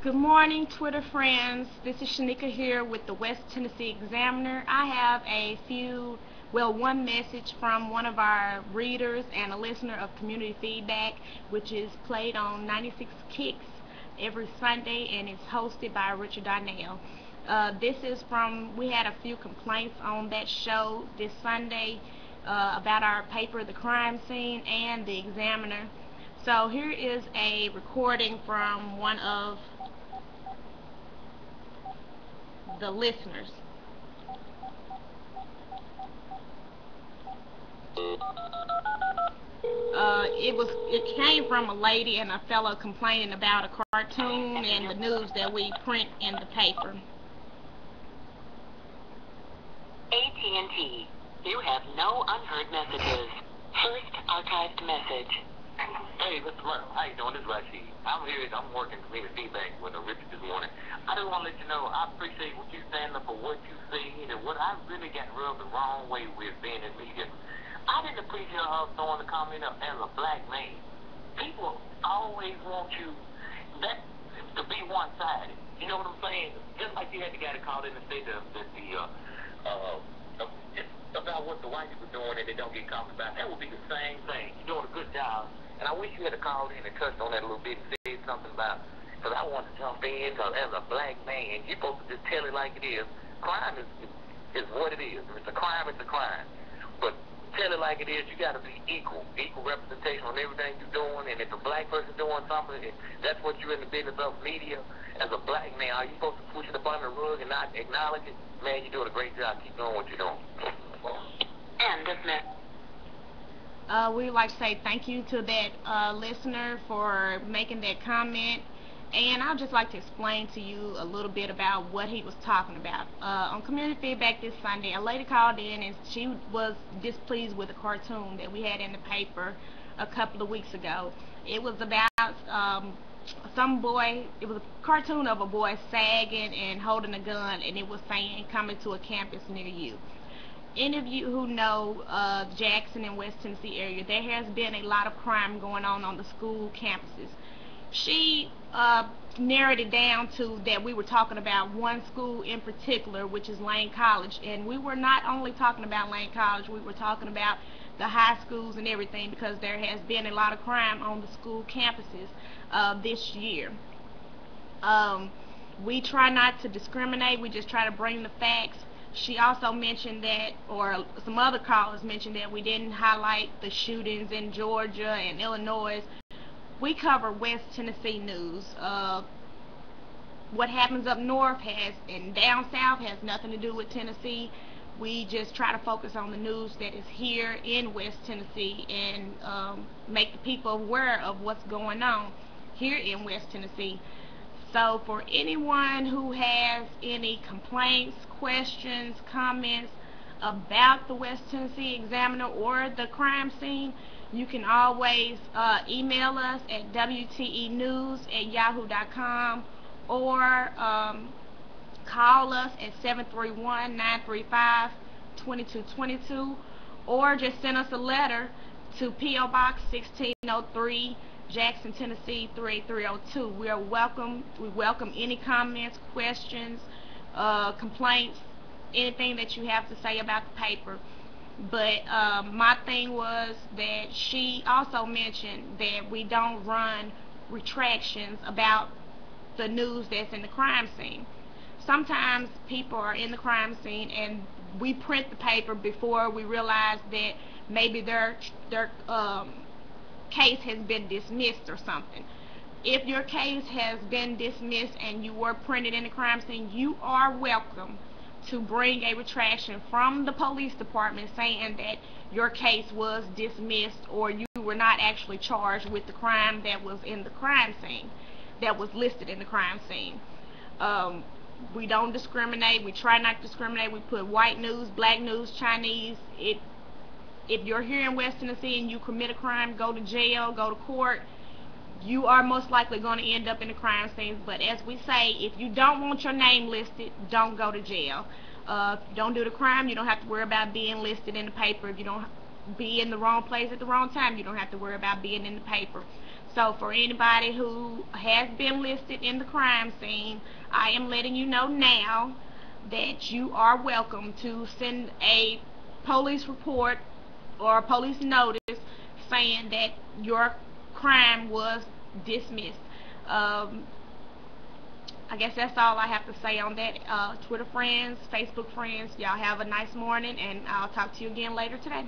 Good morning, Twitter friends. This is Shanika here with the West Tennessee Examiner. I have one message from one of our readers and a listener of Community Feedback, which is played on 96 Kicks every Sunday and is hosted by Richard Darnell. We had a few complaints on that show this Sunday about our paper, The Crime Scene, and The Examiner. So here is a recording from one of the listeners. It came from a lady and a fellow complaining about a cartoon and the news that we print in the paper. AT&T, you have no unheard messages. First archived message. Hey, Mr. Murphy, how you doing? This is Rashid. I'm working community feedback with Richard this morning. I just want to let you know I appreciate what you stand up for, what you see, and what I really got rubbed the wrong way with being in media. I didn't appreciate her throwing the comment up as a black man. People always want you to be one-sided. You know what I'm saying? Just like you had the guy that called in and said about what the white people doing and they don't get caught about. That would be the same thing. You're doing a good job. And I wish you had called in and touched on that a little bit and said something about, because I want to jump in, because as a black man, you're supposed to just tell it like it is. Crime is what it is. If it's a crime, it's a crime. But tell it like it is. You got to be equal representation on everything you're doing. And if a black person doing something, and that's what you're in the business of, media, as a black man, are you supposed to push it up under the rug and not acknowledge it? Man, you're doing a great job. Keep doing what you're doing. And this message. We would like to say thank you to that listener for making that comment, and I'd just like to explain to you a little bit about what he was talking about. On Community Feedback this Sunday, a lady called in and she was displeased with a cartoon that we had in the paper a couple of weeks ago. It was about it was a cartoon of a boy sagging and holding a gun, and it was saying, "Coming to a campus near you." Any of you who know Jackson and West Tennessee area, there has been a lot of crime going on the school campuses. She narrowed it down to that we were talking about one school in particular, which is Lane College, and we were not only talking about Lane College, we were talking about the high schools and everything, because there has been a lot of crime on the school campuses this year. We try not to discriminate, we just try to bring the facts. She also mentioned that, or some other callers mentioned that we didn't highlight the shootings in Georgia and Illinois. We cover West Tennessee news. What happens up north and down south has nothing to do with Tennessee. We just try to focus on the news that is here in West Tennessee and make the people aware of what's going on here in West Tennessee. So for anyone who has any complaints, questions, comments about the West Tennessee Examiner or the crime scene, you can always email us at wtenews@yahoo.com or call us at 731-935-2222, or just send us a letter to P.O. Box 1603, Jackson, Tennessee 38302. We welcome any comments, questions, complaints, anything that you have to say about the paper. But my thing was that she also mentioned that we don't run retractions about the news that's in the crime scene. Sometimes people are in the crime scene and we print the paper before we realize that maybe their case has been dismissed or something. If your case has been dismissed and you were printed in the crime scene, you are welcome to bring a retraction from the police department saying that your case was dismissed or you were not actually charged with the crime that was in the crime scene, that was listed in the crime scene. We don't discriminate. We try not to discriminate. We put white news, black news, Chinese. If you're here in West Tennessee and you commit a crime, go to jail, go to court, you are most likely going to end up in the crime scene. But as we say, if you don't want your name listed, don't go to jail. If you don't do the crime, you don't have to worry about being listed in the paper. If you don't be in the wrong place at the wrong time, you don't have to worry about being in the paper. So for anybody who has been listed in the crime scene, I am letting you know now that you are welcome to send a police report or a police notice saying that your crime was dismissed. I guess that's all I have to say on that. Twitter friends, Facebook friends, y'all have a nice morning, and I'll talk to you again later today.